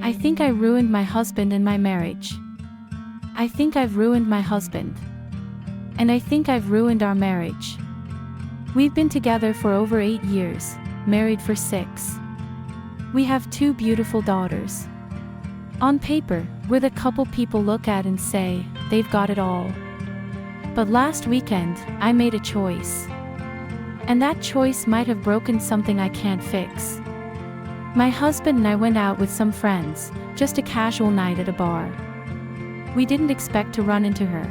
I think I ruined my husband and my marriage. I think I've ruined my husband. And I think I've ruined our marriage. We've been together for over 8 years, married for 6. We have 2 beautiful daughters. On paper, we're the couple people look at and say, they've got it all. But last weekend, I made a choice. And that choice might have broken something I can't fix. My husband and I went out with some friends, just a casual night at a bar. We didn't expect to run into her.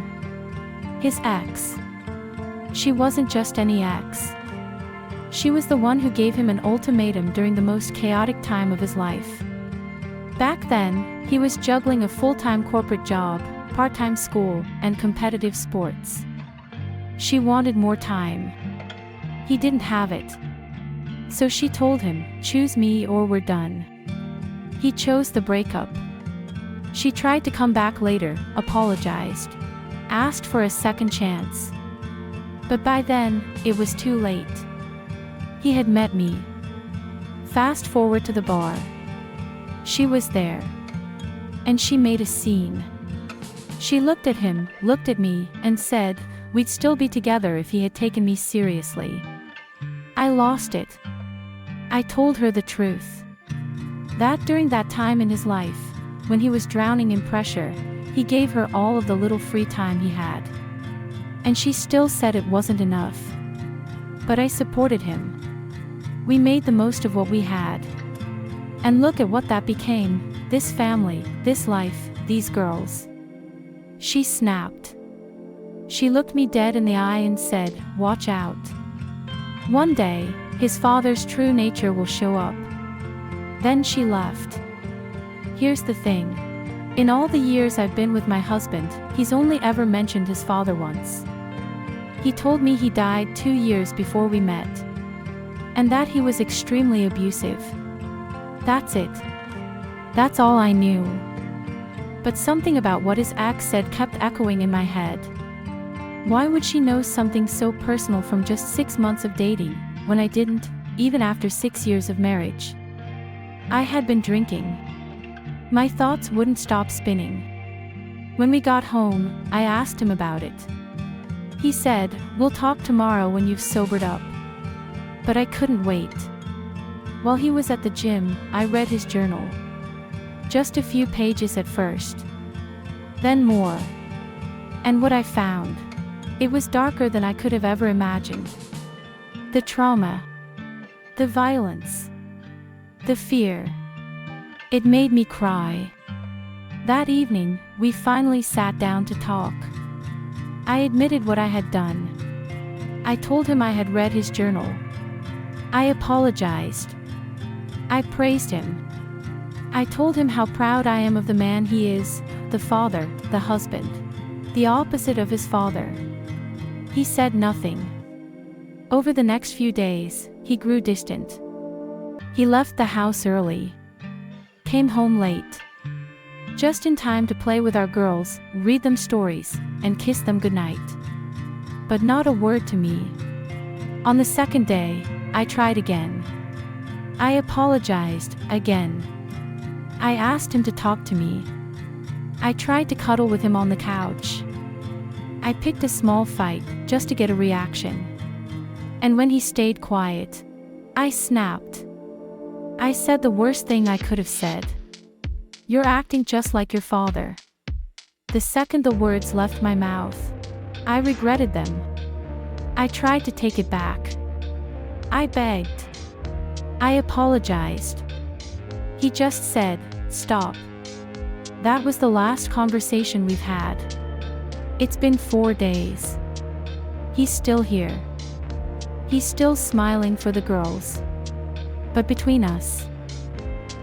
His ex. She wasn't just any ex. She was the one who gave him an ultimatum during the most chaotic time of his life. Back then, he was juggling a full-time corporate job, part-time school, and competitive sports. She wanted more time. He didn't have it. So she told him, choose me or we're done. He chose the breakup. She tried to come back later, apologized, asked for a second chance. But by then, it was too late. He had met me. Fast forward to the bar. She was there. And she made a scene. She looked at him, looked at me, and said, we'd still be together if he had taken me seriously. I lost it. I told her the truth. That during that time in his life, when he was drowning in pressure, he gave her all of the little free time he had. And she still said it wasn't enough. But I supported him. We made the most of what we had. And look at what that became, this family, this life, these girls. She snapped. She looked me dead in the eye and said, watch out. One day, his father's true nature will show up. Then she left. Here's the thing. In all the years I've been with my husband, he's only ever mentioned his father once. He told me he died 2 years before we met. And that he was extremely abusive. That's it. That's all I knew. But something about what his ex said kept echoing in my head. Why would she know something so personal from just 6 months of dating, when I didn't, even after 6 years of marriage? I had been drinking. My thoughts wouldn't stop spinning. When we got home, I asked him about it. He said, we'll talk tomorrow when you've sobered up. But I couldn't wait. While he was at the gym, I read his journal. Just a few pages at first. Then more. And what I found. It was darker than I could have ever imagined. The trauma. The violence. The fear. It made me cry. That evening, we finally sat down to talk. I admitted what I had done. I told him I had read his journal. I apologized. I praised him. I told him how proud I am of the man he is, the father, the husband. The opposite of his father. He said nothing. Over the next few days, he grew distant. He left the house early. Came home late. Just in time to play with our girls, read them stories, and kiss them goodnight. But not a word to me. On the second day, I tried again. I apologized, again. I asked him to talk to me. I tried to cuddle with him on the couch. I picked a small fight, just to get a reaction. And when he stayed quiet, I snapped. I said the worst thing I could have said. You're acting just like your father. The second the words left my mouth, I regretted them. I tried to take it back. I begged. I apologized. He just said, stop. That was the last conversation we've had. It's been 4 days. He's still here. He's still smiling for the girls. But between us,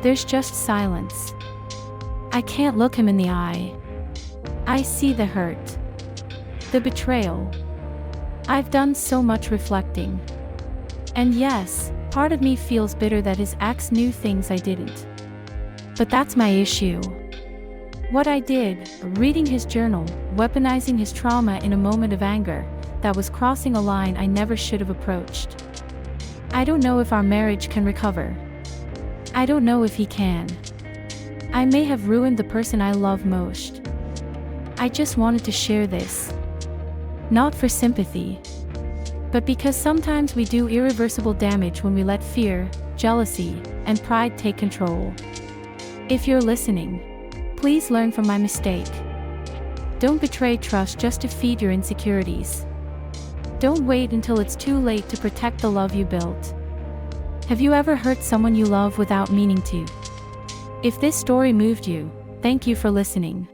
there's just silence. I can't look him in the eye. I see the hurt. The betrayal. I've done so much reflecting. And yes, part of me feels bitter that his ex knew things I didn't. But that's my issue. What I did, reading his journal, weaponizing his trauma in a moment of anger, that was crossing a line I never should have approached. I don't know if our marriage can recover. I don't know if he can. I may have ruined the person I love most. I just wanted to share this. Not for sympathy, but because sometimes we do irreversible damage when we let fear, jealousy, and pride take control. If you're listening, please learn from my mistake. Don't betray trust just to feed your insecurities. Don't wait until it's too late to protect the love you built. Have you ever hurt someone you love without meaning to? If this story moved you, thank you for listening.